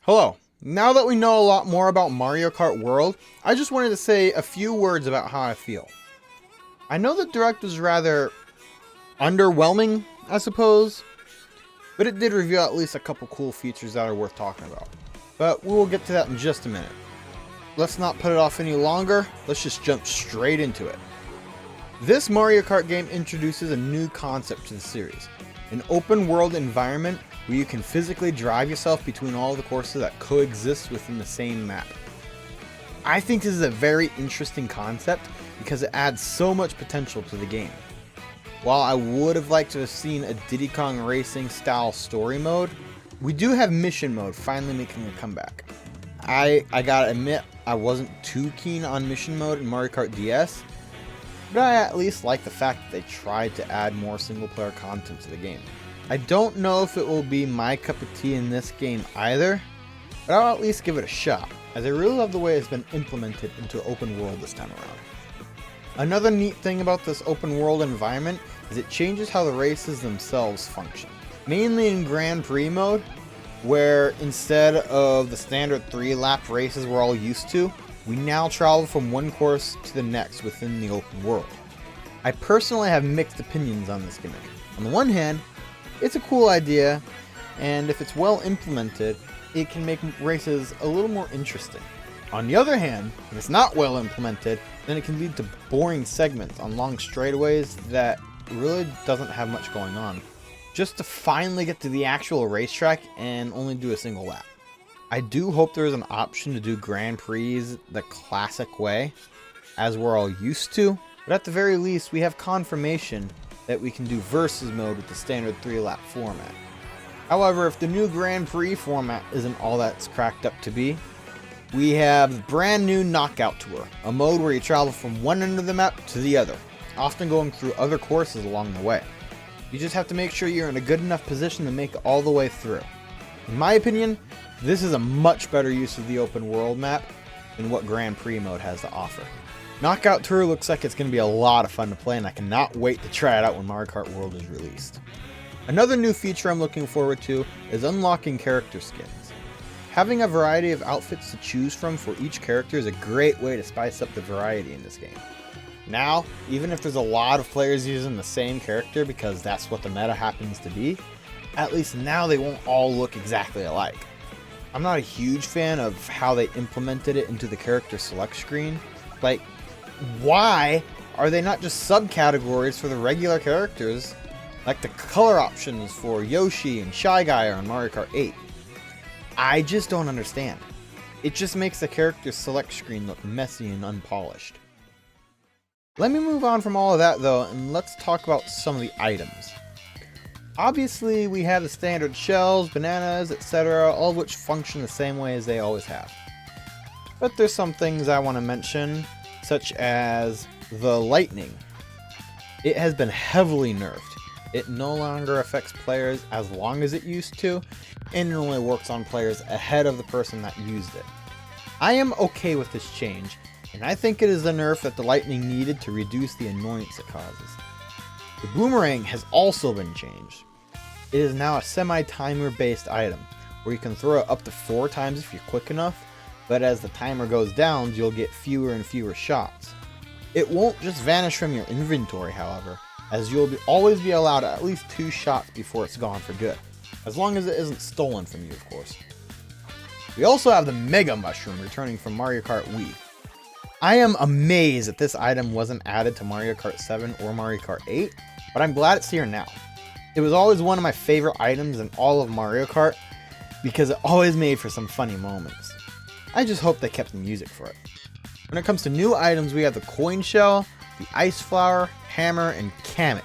Hello. Now that we know a lot more about Mario Kart World, I just wanted to say a few words about how I feel. I know the Direct was rather underwhelming, I suppose, but it did reveal at least a couple cool features that are worth talking about. But we will get to that in just a minute. Let's not put it off any longer, let's just jump straight into it. This Mario Kart game introduces a new concept to the series. An open world environment where you can physically drive yourself between all the courses that coexist within the same map. I think this is a very interesting concept because it adds so much potential to the game. While I would have liked to have seen a Diddy Kong Racing style story mode, we do have mission mode finally making a comeback. I gotta admit, I wasn't too keen on mission mode in Mario Kart DS, but I at least like the fact that they tried to add more single player content to the game. I don't know if it will be my cup of tea in this game either, but I'll at least give it a shot, as I really love the way it's been implemented into open world this time around. Another neat thing about this open world environment is it changes how the races themselves function. Mainly in Grand Prix mode, where instead of the standard 3-lap races we're all used to, we now travel from one course to the next within the open world. I personally have mixed opinions on this gimmick. On the one hand, it's a cool idea, and if it's well implemented, it can make races a little more interesting. On the other hand, if it's not well implemented, then it can lead to boring segments on long straightaways that really doesn't have much going on, just to finally get to the actual racetrack and only do a single lap. I do hope there's an option to do Grand Prix the classic way, as we're all used to, but at the very least we have confirmation that we can do versus mode with the standard 3-lap format. However, if the new Grand Prix format isn't all that's cracked up to be, we have the brand new Knockout Tour, a mode where you travel from one end of the map to the other, often going through other courses along the way. You just have to make sure you're in a good enough position to make it all the way through. In my opinion, this is a much better use of the open world map than what Grand Prix mode has to offer. Knockout Tour looks like it's going to be a lot of fun to play, and I cannot wait to try it out when Mario Kart World is released. Another new feature I'm looking forward to is unlocking character skins. Having a variety of outfits to choose from for each character is a great way to spice up the variety in this game. Now, even if there's a lot of players using the same character because that's what the meta happens to be, at least now they won't all look exactly alike. I'm not a huge fan of how they implemented it into the character select screen. Like, why are they not just subcategories for the regular characters, like the color options for Yoshi and Shy Guy on Mario Kart 8? I just don't understand. It just makes the character select screen look messy and unpolished. Let me move on from all of that though, and let's talk about some of the items. Obviously, we have the standard shells, bananas, etc., all of which function the same way as they always have. But there's some things I want to mention, such as the lightning. It has been heavily nerfed. It no longer affects players as long as it used to, and it only works on players ahead of the person that used it. I am okay with this change, and I think it is the nerf that the lightning needed to reduce the annoyance it causes. The boomerang has also been changed. It is now a semi-timer based item, where you can throw it up to 4 times if you're quick enough, but as the timer goes down, you'll get fewer and fewer shots. It won't just vanish from your inventory, however, as you'll always be allowed at least 2 shots before it's gone for good, as long as it isn't stolen from you, of course. We also have the Mega Mushroom returning from Mario Kart Wii. I am amazed that this item wasn't added to Mario Kart 7 or Mario Kart 8, but I'm glad it's here now. It was always one of my favorite items in all of Mario Kart, because it always made for some funny moments. I just hope they kept the music for it. When it comes to new items, we have the Coin Shell, the Ice Flower, Hammer, and Kamek.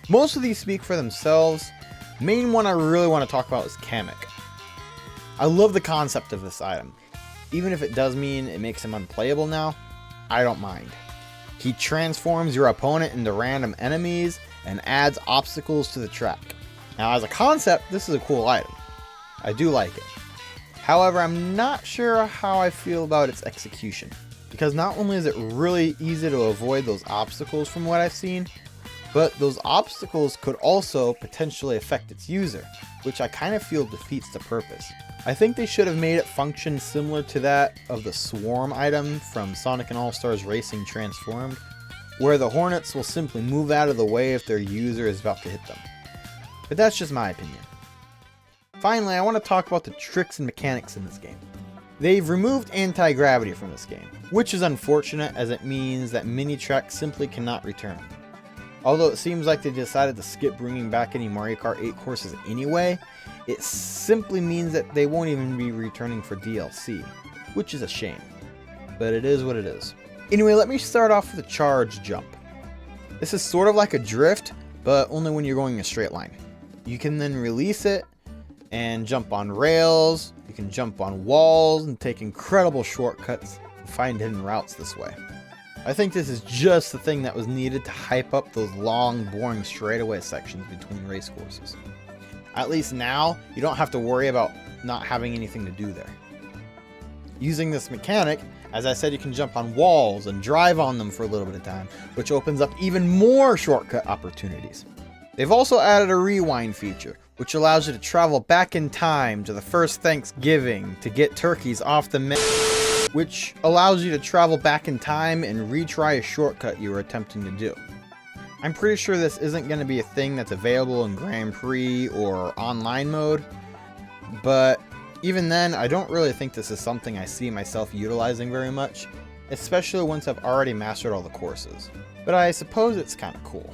Most of these speak for themselves. The main one I really want to talk about is Kamek. I love the concept of this item. Even if it does mean it makes him unplayable now, I don't mind. He transforms your opponent into random enemies and adds obstacles to the track. Now, as a concept, this is a cool item. I do like it. However, I'm not sure how I feel about its execution, because not only is it really easy to avoid those obstacles from what I've seen, but those obstacles could also potentially affect its user, which I kind of feel defeats the purpose. I think they should have made it function similar to that of the Swarm item from Sonic and All-Stars Racing Transformed, where the Hornets will simply move out of the way if their user is about to hit them. But that's just my opinion. Finally, I want to talk about the tricks and mechanics in this game. They've removed anti-gravity from this game, which is unfortunate as it means that mini tracks simply cannot return. Although it seems like they decided to skip bringing back any Mario Kart 8 courses anyway, it simply means that they won't even be returning for DLC, which is a shame. But it is what it is. Anyway, let me start off with a charge jump. This is sort of like a drift, but only when you're going in a straight line. You can then release it and jump on rails, you can jump on walls and take incredible shortcuts and find hidden routes this way. I think this is just the thing that was needed to hype up those long, boring straightaway sections between race courses. At least now, you don't have to worry about not having anything to do there. Using this mechanic, as I said, you can jump on walls and drive on them for a little bit of time, which opens up even more shortcut opportunities. They've also added a rewind feature, which allows you to travel back in time to the first Thanksgiving to get turkeys off the menu, which allows you to travel back in time and retry a shortcut you were attempting to do. I'm pretty sure this isn't going to be a thing that's available in Grand Prix or online mode, but even then, I don't really think this is something I see myself utilizing very much, especially once I've already mastered all the courses. But I suppose it's kind of cool.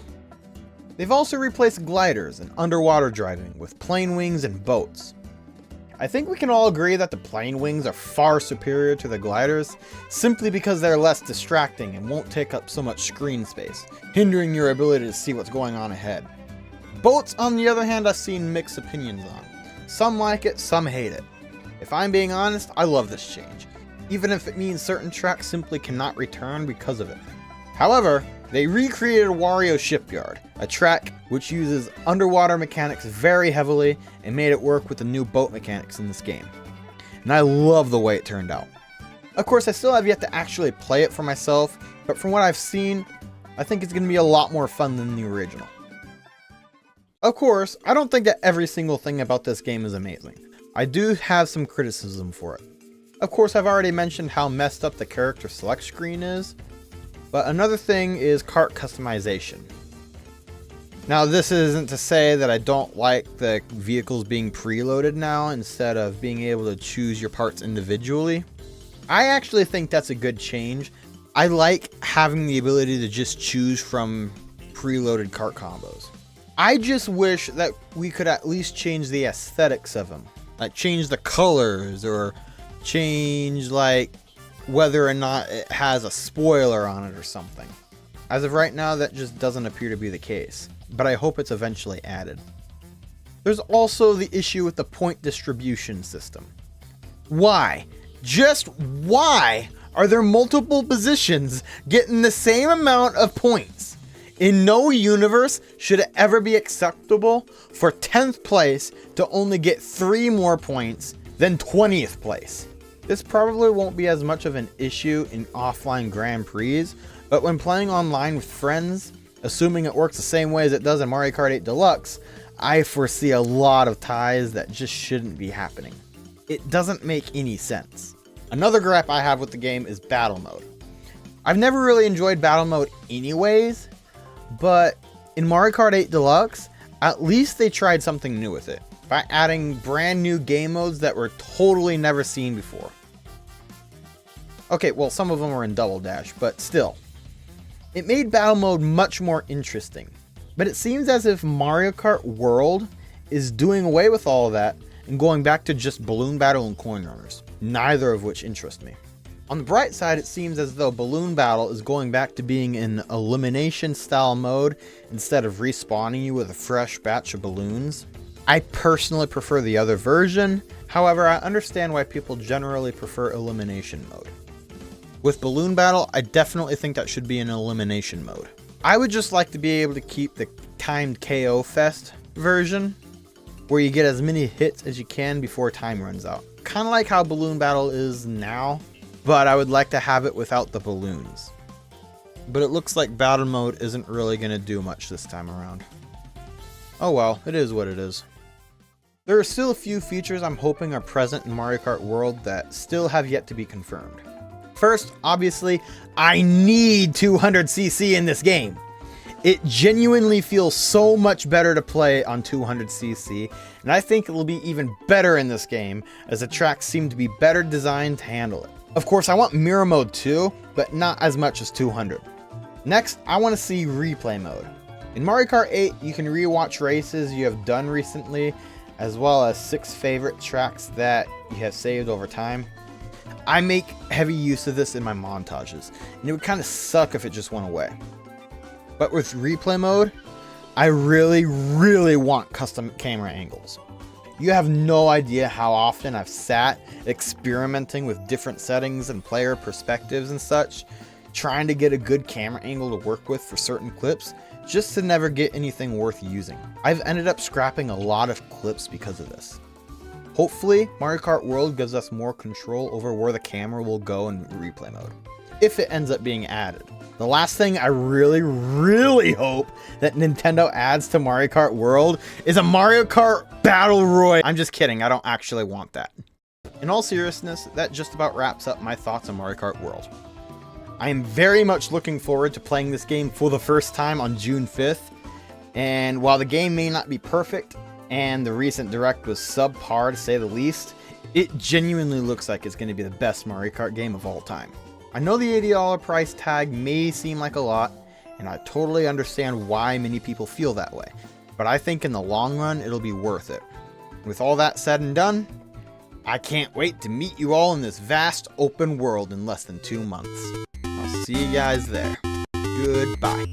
They've also replaced gliders and underwater driving with plane wings and boats. I think we can all agree that the plane wings are far superior to the gliders, simply because they're less distracting and won't take up so much screen space, hindering your ability to see what's going on ahead. Boats, on the other hand, I've seen mixed opinions on. Some like it, some hate it. If I'm being honest, I love this change, even if it means certain tracks simply cannot return because of it. However, they recreated Wario Shipyard, a track which uses underwater mechanics very heavily and made it work with the new boat mechanics in this game. And I love the way it turned out. Of course, I still have yet to actually play it for myself, but from what I've seen, I think it's going to be a lot more fun than the original. Of course, I don't think that every single thing about this game is amazing. I do have some criticism for it. Of course, I've already mentioned how messed up the character select screen is, but another thing is kart customization. Now, this isn't to say that I don't like the vehicles being preloaded now instead of being able to choose your parts individually. I actually think that's a good change. I like having the ability to just choose from preloaded kart combos. I just wish that we could at least change the aesthetics of them. Like change the colors or change like whether or not it has a spoiler on it or something. As of right now, that just doesn't appear to be the case, but I hope it's eventually added. There's also the issue with the point distribution system. Why? Just why are there multiple positions getting the same amount of points? In no universe should it ever be acceptable for 10th place to only get 3 more points than 20th place. This probably won't be as much of an issue in offline Grand Prix, but when playing online with friends, assuming it works the same way as it does in Mario Kart 8 Deluxe, I foresee a lot of ties that just shouldn't be happening. It doesn't make any sense. Another gripe I have with the game is battle mode. I've never really enjoyed battle mode anyways, but in Mario Kart 8 Deluxe, at least they tried something new with it by adding brand new game modes that were totally never seen before. Okay, well, some of them were in Double Dash, but still. It made battle mode much more interesting, but it seems as if Mario Kart World is doing away with all of that and going back to just balloon battle and coin runners, neither of which interest me. On the bright side, it seems as though balloon battle is going back to being an elimination style mode instead of respawning you with a fresh batch of balloons. I personally prefer the other version, however, I understand why people generally prefer elimination mode. With balloon battle, I definitely think that should be an elimination mode. I would just like to be able to keep the timed KO Fest version, where you get as many hits as you can before time runs out. Kind of like how balloon battle is now, but I would like to have it without the balloons. But it looks like battle mode isn't really going to do much this time around. Oh well, it is what it is. There are still a few features I'm hoping are present in Mario Kart World that still have yet to be confirmed. First, obviously, I need 200cc in this game. It genuinely feels so much better to play on 200cc, and I think it will be even better in this game, as the tracks seem to be better designed to handle it. Of course, I want mirror mode too, but not as much as 200. Next, I want to see replay mode. In Mario Kart 8, you can rewatch races you have done recently, as well as 6 favorite tracks that you have saved over time. I make heavy use of this in my montages, and it would kind of suck if it just went away. But with replay mode, I really want custom camera angles. You have no idea how often I've sat experimenting with different settings and player perspectives and such, trying to get a good camera angle to work with for certain clips, just to never get anything worth using. I've ended up scrapping a lot of clips because of this. Hopefully, Mario Kart World gives us more control over where the camera will go in replay mode, if it ends up being added. The last thing I really hope that Nintendo adds to Mario Kart World is a Mario Kart Battle Royale. I'm just kidding, I don't actually want that. In all seriousness, that just about wraps up my thoughts on Mario Kart World. I am very much looking forward to playing this game for the first time on June 5th, and while the game may not be perfect, and the recent Direct was subpar to say the least, it genuinely looks like it's going to be the best Mario Kart game of all time. I know the $80 price tag may seem like a lot, and I totally understand why many people feel that way, but I think in the long run it'll be worth it. With all that said and done, I can't wait to meet you all in this vast open world in less than 2 months. I'll see you guys there. Goodbye.